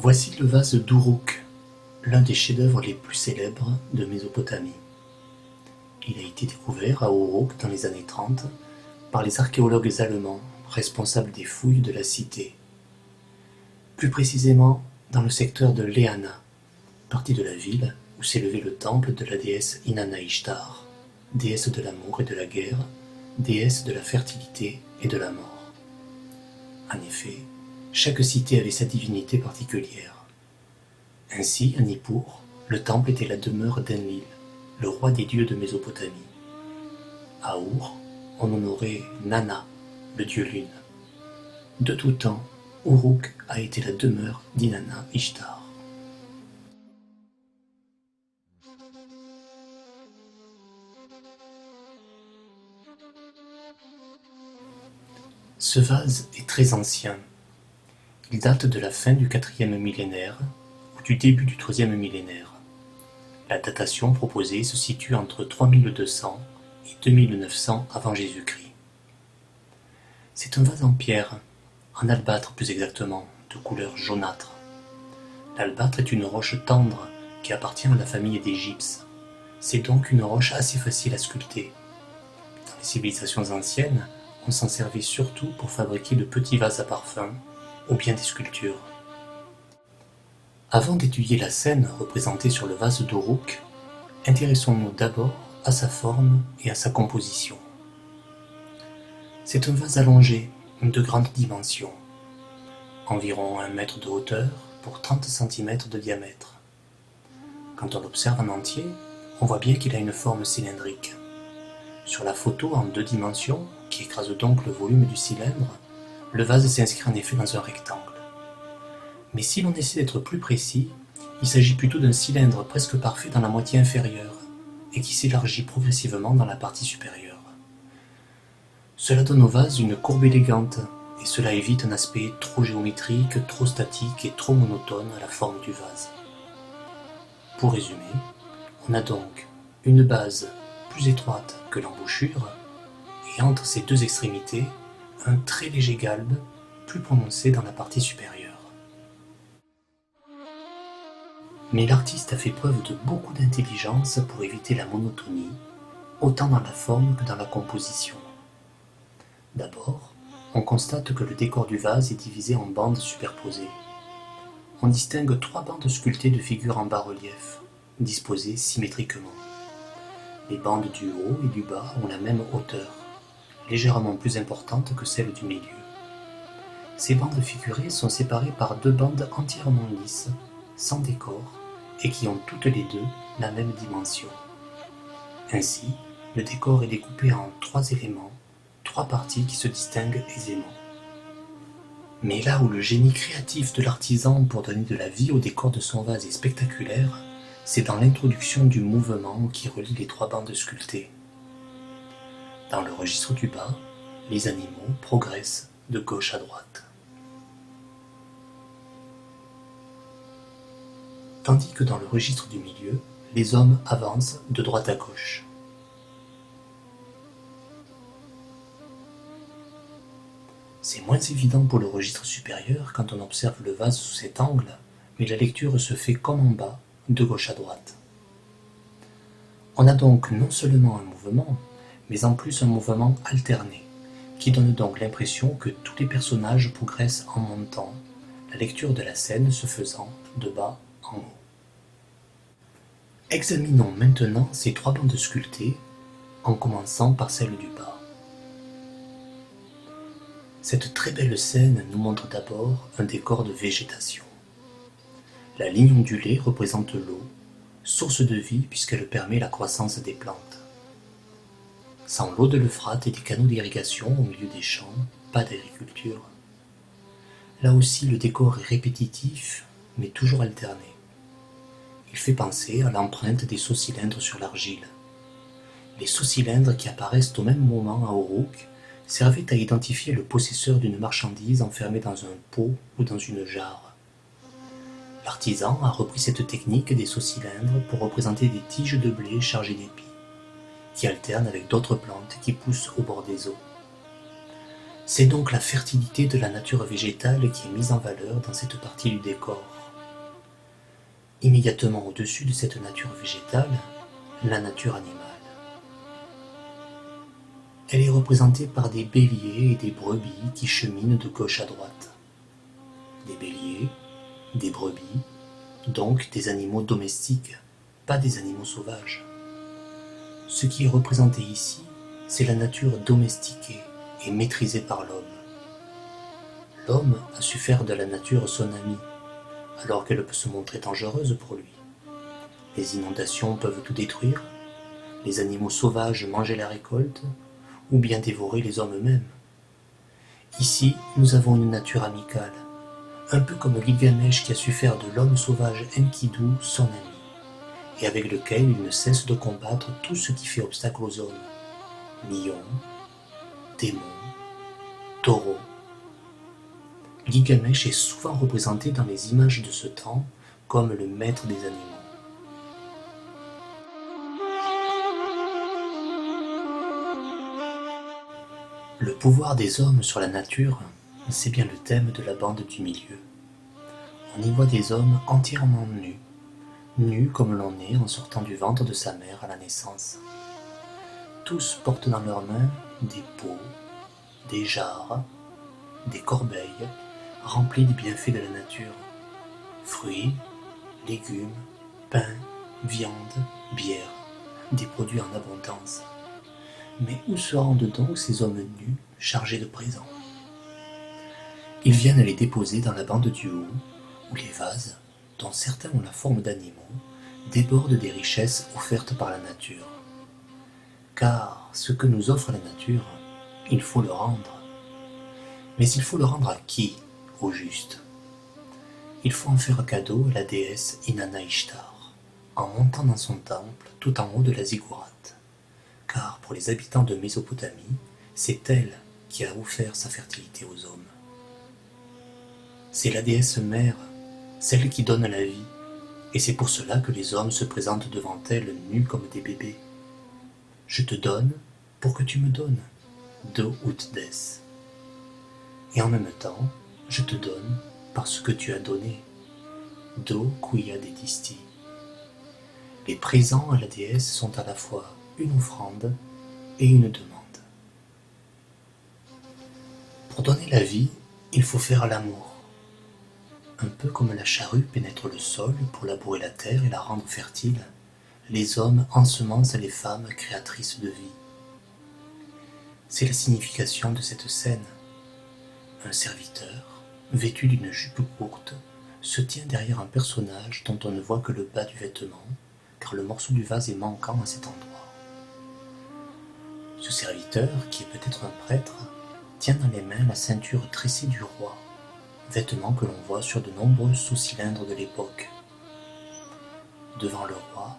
Voici le vase d'Uruk, l'un des chefs-d'œuvre les plus célèbres de Mésopotamie. Il a été découvert à Uruk dans les années 30 par les archéologues allemands responsables des fouilles de la cité. Plus précisément dans le secteur de Leana, partie de la ville où s'élevait le temple de la déesse Inanna Ishtar, déesse de l'amour et de la guerre, déesse de la fertilité et de la mort. En effet, chaque cité avait sa divinité particulière. Ainsi, à Nippur, le temple était la demeure d'Enlil, le roi des dieux de Mésopotamie. À Our, on honorait Nana, le dieu lune. De tout temps, Uruk a été la demeure d'Inanna Ishtar. Ce vase est très ancien. Il date de la fin du 4e millénaire ou du début du 3e millénaire. La datation proposée se situe entre 3200 et 2900 avant Jésus-Christ. C'est un vase en pierre, en albâtre plus exactement, de couleur jaunâtre. L'albâtre est une roche tendre qui appartient à la famille des gypses. C'est donc une roche assez facile à sculpter. Dans les civilisations anciennes, on s'en servait surtout pour fabriquer de petits vases à parfum ou bien des sculptures. Avant d'étudier la scène représentée sur le vase d'Uruk, intéressons-nous d'abord à sa forme et à sa composition. C'est un vase allongé, de grande dimension, environ 1 mètre de hauteur pour 30 cm de diamètre. Quand on l'observe en entier, on voit bien qu'il a une forme cylindrique. Sur la photo en 2 dimensions, qui écrase donc le volume du cylindre, le vase s'inscrit en effet dans un rectangle. Mais si l'on essaie d'être plus précis, il s'agit plutôt d'un cylindre presque parfait dans la moitié inférieure et qui s'élargit progressivement dans la partie supérieure. Cela donne au vase une courbe élégante et cela évite un aspect trop géométrique, trop statique et trop monotone à la forme du vase. Pour résumer, on a donc une base plus étroite que l'embouchure et entre ces 2 extrémités, un très léger galbe, plus prononcé dans la partie supérieure. Mais l'artiste a fait preuve de beaucoup d'intelligence pour éviter la monotonie, autant dans la forme que dans la composition. D'abord, on constate que le décor du vase est divisé en bandes superposées. On distingue 3 bandes sculptées de figures en bas-relief, disposées symétriquement. Les bandes du haut et du bas ont la même hauteur, légèrement plus importante que celle du milieu. Ces bandes figurées sont séparées par 2 bandes entièrement lisses, sans décor, et qui ont toutes les 2 la même dimension. Ainsi, le décor est découpé en 3 éléments, 3 parties qui se distinguent aisément. Mais là où le génie créatif de l'artisan pour donner de la vie au décor de son vase est spectaculaire, c'est dans l'introduction du mouvement qui relie les 3 bandes sculptées. Dans le registre du bas, les animaux progressent de gauche à droite. Tandis que dans le registre du milieu, les hommes avancent de droite à gauche. C'est moins évident pour le registre supérieur quand on observe le vase sous cet angle, mais la lecture se fait comme en bas, de gauche à droite. On a donc non seulement un mouvement, mais en plus un mouvement alterné, qui donne donc l'impression que tous les personnages progressent en montant, la lecture de la scène se faisant de bas en haut. Examinons maintenant ces 3 bandes sculptées, en commençant par celle du bas. Cette très belle scène nous montre d'abord un décor de végétation. La ligne ondulée représente l'eau, source de vie puisqu'elle permet la croissance des plantes. Sans l'eau de l'Euphrate et des canaux d'irrigation au milieu des champs, pas d'agriculture. Là aussi le décor est répétitif, mais toujours alterné. Il fait penser à l'empreinte des sauts-cylindres sur l'argile. Les sauts-cylindres qui apparaissent au même moment à Uruk servaient à identifier le possesseur d'une marchandise enfermée dans un pot ou dans une jarre. L'artisan a repris cette technique des seaux cylindres pour représenter des tiges de blé chargées d'épis, qui alternent avec d'autres plantes qui poussent au bord des eaux. C'est donc la fertilité de la nature végétale qui est mise en valeur dans cette partie du décor. Immédiatement au-dessus de cette nature végétale, la nature animale. Elle est représentée par des béliers et des brebis qui cheminent de gauche à droite. Des béliers, des brebis, donc des animaux domestiques, pas des animaux sauvages. Ce qui est représenté ici, c'est la nature domestiquée et maîtrisée par l'homme. L'homme a su faire de la nature son ami, alors qu'elle peut se montrer dangereuse pour lui. Les inondations peuvent tout détruire, les animaux sauvages manger la récolte, ou bien dévorer les hommes eux-mêmes. Ici, nous avons une nature amicale, un peu comme Gilgamesh qui a su faire de l'homme sauvage Enkidu son ami, et avec lequel il ne cesse de combattre tout ce qui fait obstacle aux hommes. Lions, démons, taureaux. Gilgamesh est souvent représenté dans les images de ce temps comme le maître des animaux. Le pouvoir des hommes sur la nature, c'est bien le thème de la bande du milieu. On y voit des hommes entièrement nus, nus comme l'on est en sortant du ventre de sa mère à la naissance. Tous portent dans leurs mains des pots, des jarres, des corbeilles remplies des bienfaits de la nature. Fruits, légumes, pain, viande, bière, des produits en abondance. Mais où se rendent donc ces hommes nus, chargés de présents? Ils viennent les déposer dans la bande du haut, où les vases, dont certains ont la forme d'animaux, débordent des richesses offertes par la nature. Car ce que nous offre la nature, il faut le rendre. Mais il faut le rendre à qui, au juste? Il faut en faire cadeau à la déesse Inanna Ishtar, en montant dans son temple tout en haut de la ziggourate. Car pour les habitants de Mésopotamie, c'est elle qui a offert sa fertilité aux hommes. C'est la déesse mère, celle qui donne la vie, et c'est pour cela que les hommes se présentent devant elle nus comme des bébés. Je te donne pour que tu me donnes, do ut des. Et en même temps, je te donne parce que tu as donné, do quia dedisti. Les présents à la déesse sont à la fois une offrande et une demande. Pour donner la vie, il faut faire l'amour. Un peu comme la charrue pénètre le sol pour labourer la terre et la rendre fertile, les hommes ensemencent les femmes créatrices de vie. C'est la signification de cette scène. Un serviteur, vêtu d'une jupe courte, se tient derrière un personnage dont on ne voit que le bas du vêtement, car le morceau du vase est manquant à cet endroit. Ce serviteur, qui est peut-être un prêtre, tient dans les mains la ceinture tressée du roi, vêtement que l'on voit sur de nombreux sous-cylindres de l'époque. Devant le roi,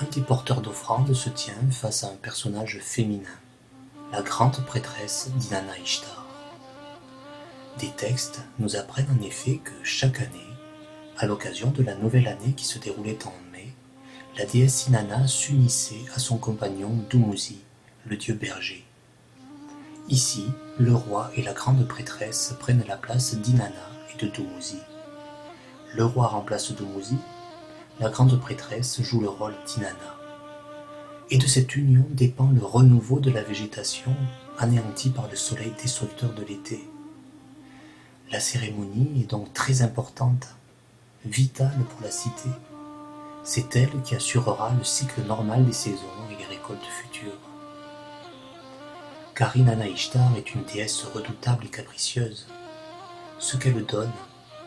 un des porteurs d'offrandes se tient face à un personnage féminin, la grande prêtresse d'Inanna Ishtar. Des textes nous apprennent en effet que chaque année, à l'occasion de la nouvelle année qui se déroulait en mai, la déesse Inanna s'unissait à son compagnon Dumuzi, le dieu berger. Ici, le roi et la grande prêtresse prennent la place d'Inanna et de Dumuzi. Le roi remplace Dumuzi, la grande prêtresse joue le rôle d'Inanna. Et de cette union dépend le renouveau de la végétation anéantie par le soleil destructeur de l'été. La cérémonie est donc très importante, vitale pour la cité. C'est elle qui assurera le cycle normal des saisons et les récoltes futures. Car Inanna Ishtar est une déesse redoutable et capricieuse. Ce qu'elle donne,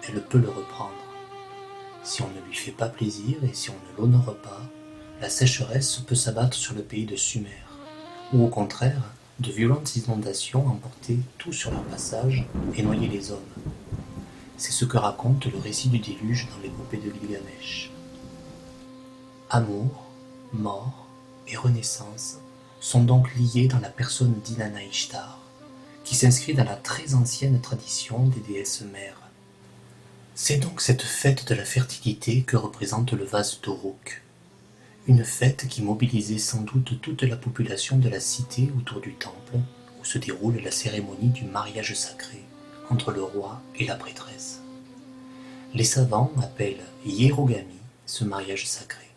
elle peut le reprendre. Si on ne lui fait pas plaisir et si on ne l'honore pas, la sécheresse peut s'abattre sur le pays de Sumer, ou au contraire, de violentes inondations emporter tout sur leur passage et noyer les hommes. C'est ce que raconte le récit du déluge dans l'épopée de Gilgamesh. Amour, mort et renaissance sont donc liés dans la personne d'Inanna Ishtar, qui s'inscrit dans la très ancienne tradition des déesses mères. C'est donc cette fête de la fertilité que représente le vase d'Uruk. Une fête qui mobilisait sans doute toute la population de la cité autour du temple, où se déroule la cérémonie du mariage sacré entre le roi et la prêtresse. Les savants appellent Hierogami ce mariage sacré.